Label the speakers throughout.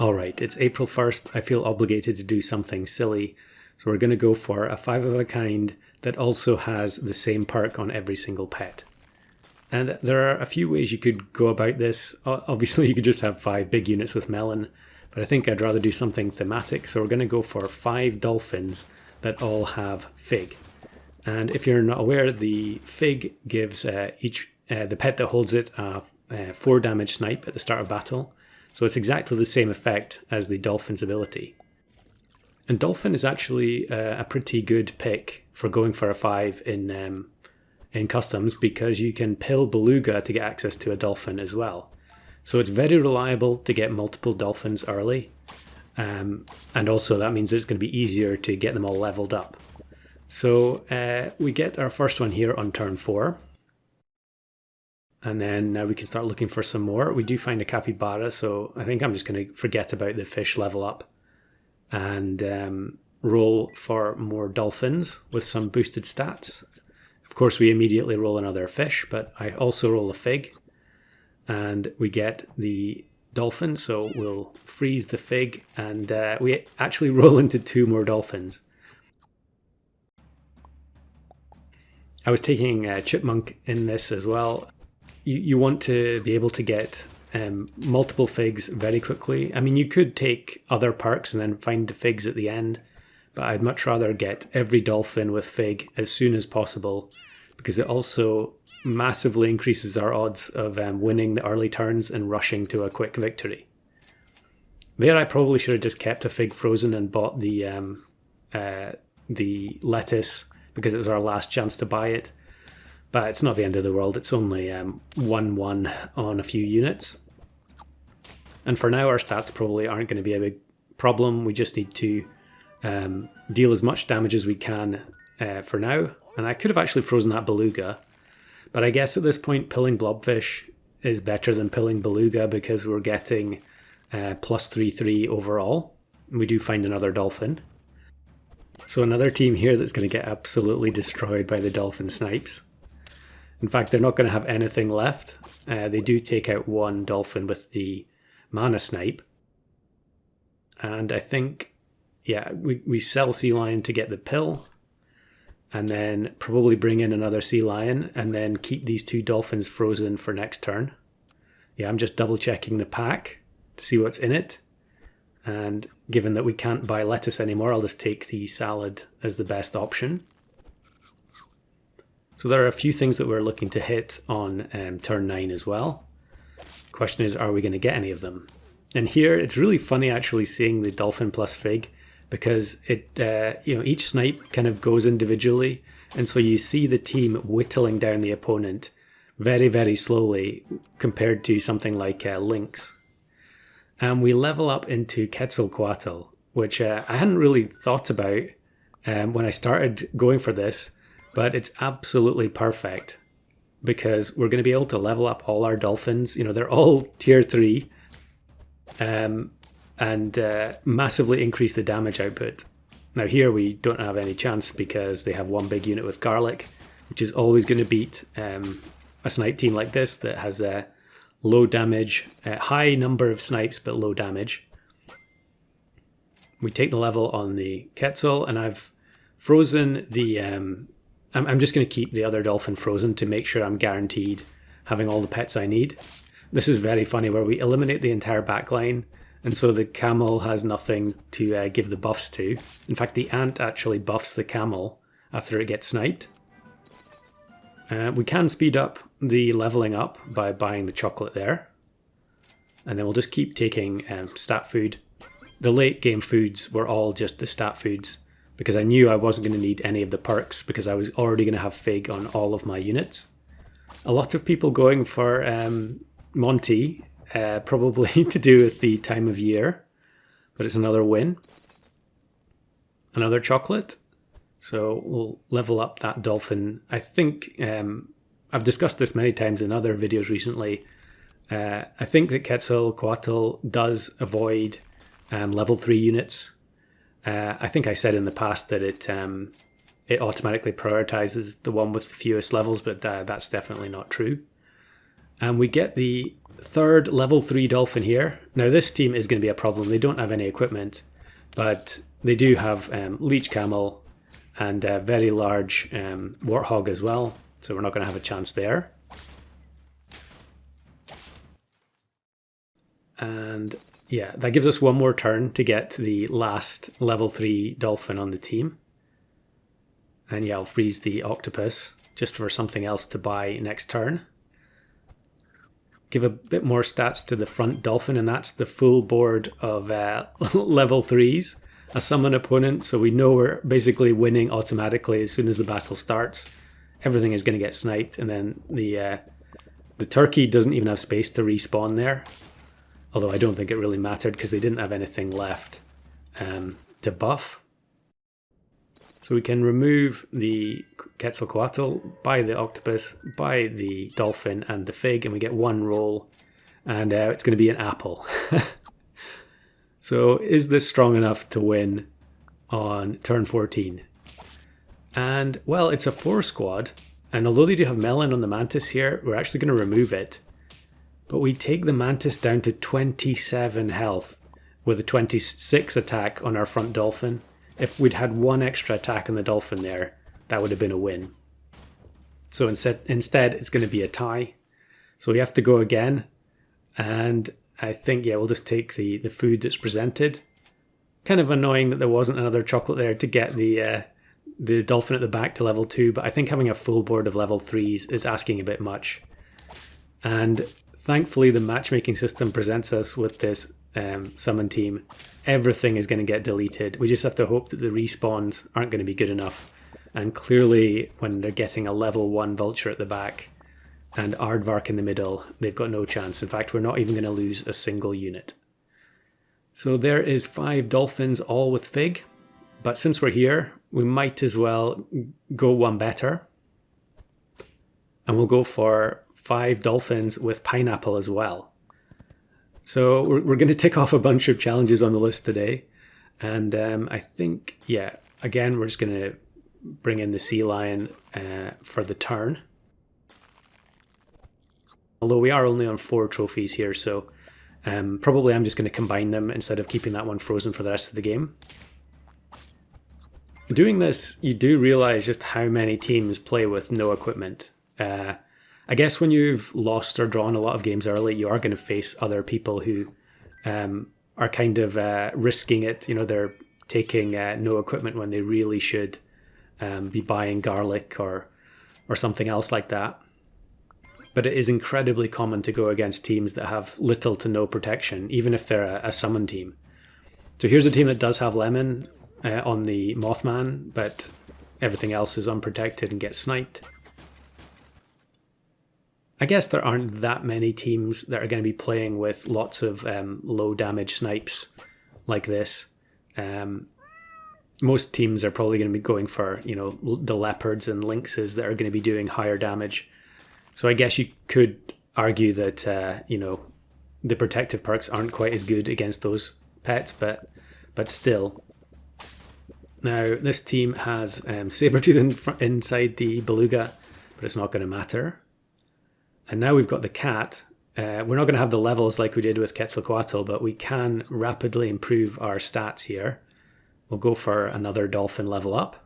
Speaker 1: All right, it's April 1st. I feel obligated to do something silly. So we're going to go for a 5 of a kind that also has the same perk on every single pet. And there are a few ways you could go about this. Obviously, you could just have 5 big units with melon, but I think I'd rather do something thematic. So we're going to go for 5 dolphins that all have fig. And if you're not aware, the fig gives the pet that holds it 4 damage snipe at the start of battle. So it's exactly the same effect as the Dolphin's ability. And Dolphin is actually a pretty good pick for going for a 5 in customs, because you can pill Beluga to get access to a Dolphin as well. So it's very reliable to get multiple Dolphins early. And also that means that it's going to be easier to get them all leveled up. So we get our first one here on turn 4. And then now we can start looking for some more. We do find a capybara, so I think I'm just going to forget about the fish level up and roll for more dolphins with some boosted stats. Of course, we immediately roll another fish, but I also roll a fig. And we get the dolphin, so we'll freeze the fig, and we actually roll into 2 more dolphins. I was taking chipmunk in this as well. You want to be able to get multiple figs very quickly. I mean, you could take other perks and then find the figs at the end, but I'd much rather get every dolphin with fig as soon as possible, because it also massively increases our odds of winning the early turns and rushing to a quick victory. There I probably should have just kept a fig frozen and bought the lettuce, because it was our last chance to buy it. But it's not the end of the world. It's only 1-1 on a few units. And for now, our stats probably aren't going to be a big problem. We just need to deal as much damage as we can for now. And I could have actually frozen that Beluga. But I guess at this point, pilling Blobfish is better than pilling Beluga, because we're getting plus 3/3 overall. And we do find another Dolphin. So another team here that's going to get absolutely destroyed by the Dolphin snipes. In fact, they're not going to have anything left. They do take out 1 Dolphin with the Mana Snipe. And I think, yeah, we sell Sea Lion to get the pill. And then probably bring in another Sea Lion. And then keep these 2 Dolphins frozen for next turn. Yeah, I'm just double checking the pack to see what's in it. And given that we can't buy lettuce anymore, I'll just take the salad as the best option. So there are a few things that we're looking to hit on turn 9 as well. Question is, are we going to get any of them? And here, it's really funny actually seeing the Dolphin plus Fig, because it, each snipe kind of goes individually, and so you see the team whittling down the opponent very, very slowly compared to something like Lynx. And we level up into Quetzalcoatl, which I hadn't really thought about when I started going for this. But it's absolutely perfect, because we're going to be able to level up all our dolphins. You know, they're all tier 3 and massively increase the damage output. Now here we don't have any chance, because they have 1 big unit with garlic, which is always going to beat a snipe team like this that has a low damage, high number of snipes but low damage. We take the level on the Quetzal, and I've frozen the... I'm just going to keep the other Dolphin frozen to make sure I'm guaranteed having all the pets I need. This is very funny, where we eliminate the entire backline, and so the camel has nothing to give the buffs to. In fact, the ant actually buffs the camel after it gets sniped. We can speed up the leveling up by buying the chocolate there. And then we'll just keep taking stat food. The late game foods were all just the stat foods, because I knew I wasn't going to need any of the perks, because I was already going to have Fig on all of my units. A lot of people going for Monty, probably to do with the time of year, but it's another win. Another chocolate. So we'll level up that Dolphin. I think I've discussed this many times in other videos recently. I think that Quetzalcoatl does avoid level 3 units. I think I said in the past that it automatically prioritizes the one with the fewest levels, but that's definitely not true. And we get the third level 3 dolphin here. Now this team is going to be a problem. They don't have any equipment, but they do have leech camel and a very large warthog as well, so we're not going to have a chance there. And yeah, that gives us one more turn to get the last level 3 dolphin on the team. And yeah, I'll freeze the octopus just for something else to buy next turn. Give a bit more stats to the front dolphin, and that's the full board of level 3s. A summon opponent, so we know we're basically winning automatically as soon as the battle starts. Everything is going to get sniped, and then the turkey doesn't even have space to respawn there. Although I don't think it really mattered because they didn't have anything left to buff. So we can remove the Quetzalcoatl, buy the octopus, buy the dolphin and the fig, and we get one roll, and it's going to be an apple. So is this strong enough to win on turn 14? And well, it's a 4 squad, and although they do have melon on the mantis here, we're actually going to remove it. But we take the mantis down to 27 health with a 26 attack on our front dolphin. If we'd had one extra attack on the dolphin there, that would have been a win. So instead it's going to be a tie. So we have to go again. And I think, yeah, we'll just take the food that's presented. Kind of annoying that there wasn't another chocolate there to get the dolphin at the back to level 2. But I think having a full board of level 3s is asking a bit much. And thankfully the matchmaking system presents us with this summon team. Everything is going to get deleted. We just have to hope that the respawns aren't going to be good enough. And clearly when they're getting a level 1 vulture at the back and Aardvark in the middle, they've got no chance. In fact, we're not even going to lose a single unit. So there is 5 dolphins all with fig. But since we're here, we might as well go one better. And we'll go for 5 dolphins with pineapple as well. So we're going to tick off a bunch of challenges on the list today. And I think, yeah, again, we're just going to bring in the sea lion for the turn. Although we are only on 4 trophies here, so probably I'm just going to combine them instead of keeping that one frozen for the rest of the game. Doing this, you do realize just how many teams play with no equipment. I guess when you've lost or drawn a lot of games early, you are going to face other people who are kind of risking it. You know, they're taking no equipment when they really should be buying garlic or something else like that. But it is incredibly common to go against teams that have little to no protection, even if they're a summon team. So here's a team that does have lemon on the Mothman, but everything else is unprotected and gets sniped. I guess there aren't that many teams that are going to be playing with lots of low damage snipes like this. Most teams are probably going to be going for, you know, the leopards and lynxes that are going to be doing higher damage. So I guess you could argue that, you know, the protective perks aren't quite as good against those pets, but still. Now, this team has Sabertooth inside the beluga, but it's not going to matter. And now we've got the cat. We're not going to have the levels like we did with Quetzalcoatl, but we can rapidly improve our stats here. We'll go for another dolphin level up.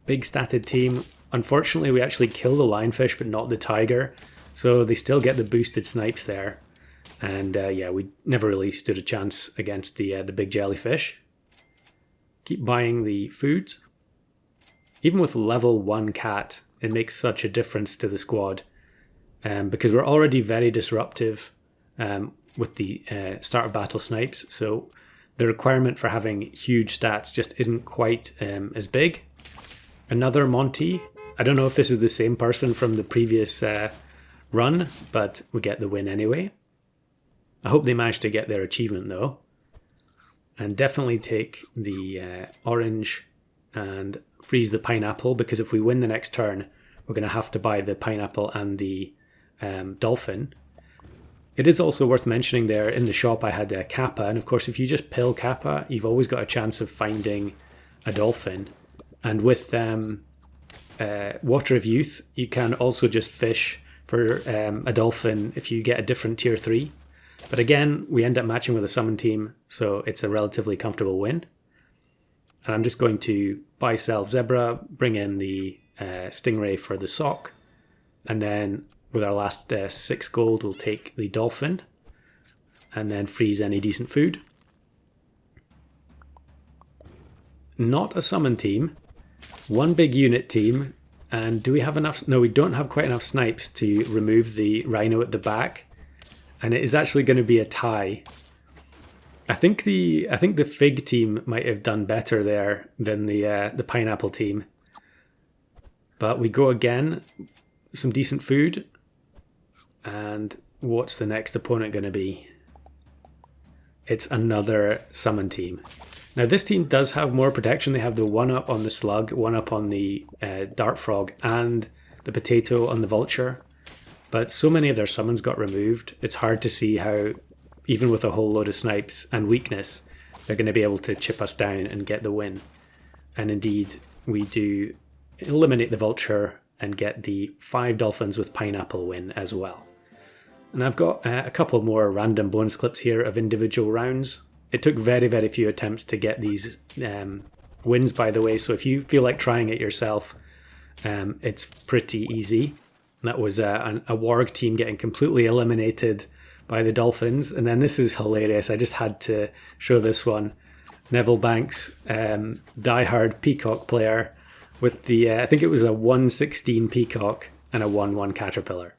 Speaker 1: Big statted team. Unfortunately, we actually kill the lionfish, but not the tiger. So they still get the boosted snipes there. And yeah, we never really stood a chance against the big jellyfish. Keep buying the foods. Even with level 1 cat, it makes such a difference to the squad because we're already very disruptive with the start of battle snipes. So the requirement for having huge stats just isn't quite as big. Another Monty. I don't know if this is the same person from the previous run, but we get the win anyway. I hope they managed to get their achievement though. And definitely take the orange and freeze the pineapple, because if we win the next turn, we're going to have to buy the pineapple and the dolphin. It is also worth mentioning there in the shop I had a kappa, and of course if you just pill kappa, you've always got a chance of finding a dolphin. And with Water of Youth, you can also just fish for a Dolphin if you get a different tier 3. But again, we end up matching with a summon team, so it's a relatively comfortable win. And I'm just going to buy, sell Zebra, bring in the Stingray for the sock, and then with our last 6 gold, we'll take the Dolphin, and then freeze any decent food. Not a summon team, one big unit team, and do we have enough? No, we don't have quite enough snipes to remove the Rhino at the back, and it is actually going to be a tie. I think the Fig team might have done better there than the Pineapple team, but we go again, some decent food, and what's the next opponent going to be? It's another summon team. Now this team does have more protection. They have the 1-up on the Slug, 1-up on the Dart Frog, and the Potato on the Vulture. But so many of their summons got removed, it's hard to see how, even with a whole load of snipes and weakness, they're going to be able to chip us down and get the win. And indeed, we do eliminate the Vulture and get the 5 Dolphins with Pineapple win as well. And I've got a couple more random bonus clips here of individual rounds. It took very, very few attempts to get these wins, by the way, so if you feel like trying it yourself, it's pretty easy. That was a Warg team getting completely eliminated by the Dolphins, and then this is hilarious, I just had to show this one. Neville Banks, diehard Peacock player, with the, I think it was a 116 Peacock and a 1-1 Caterpillar.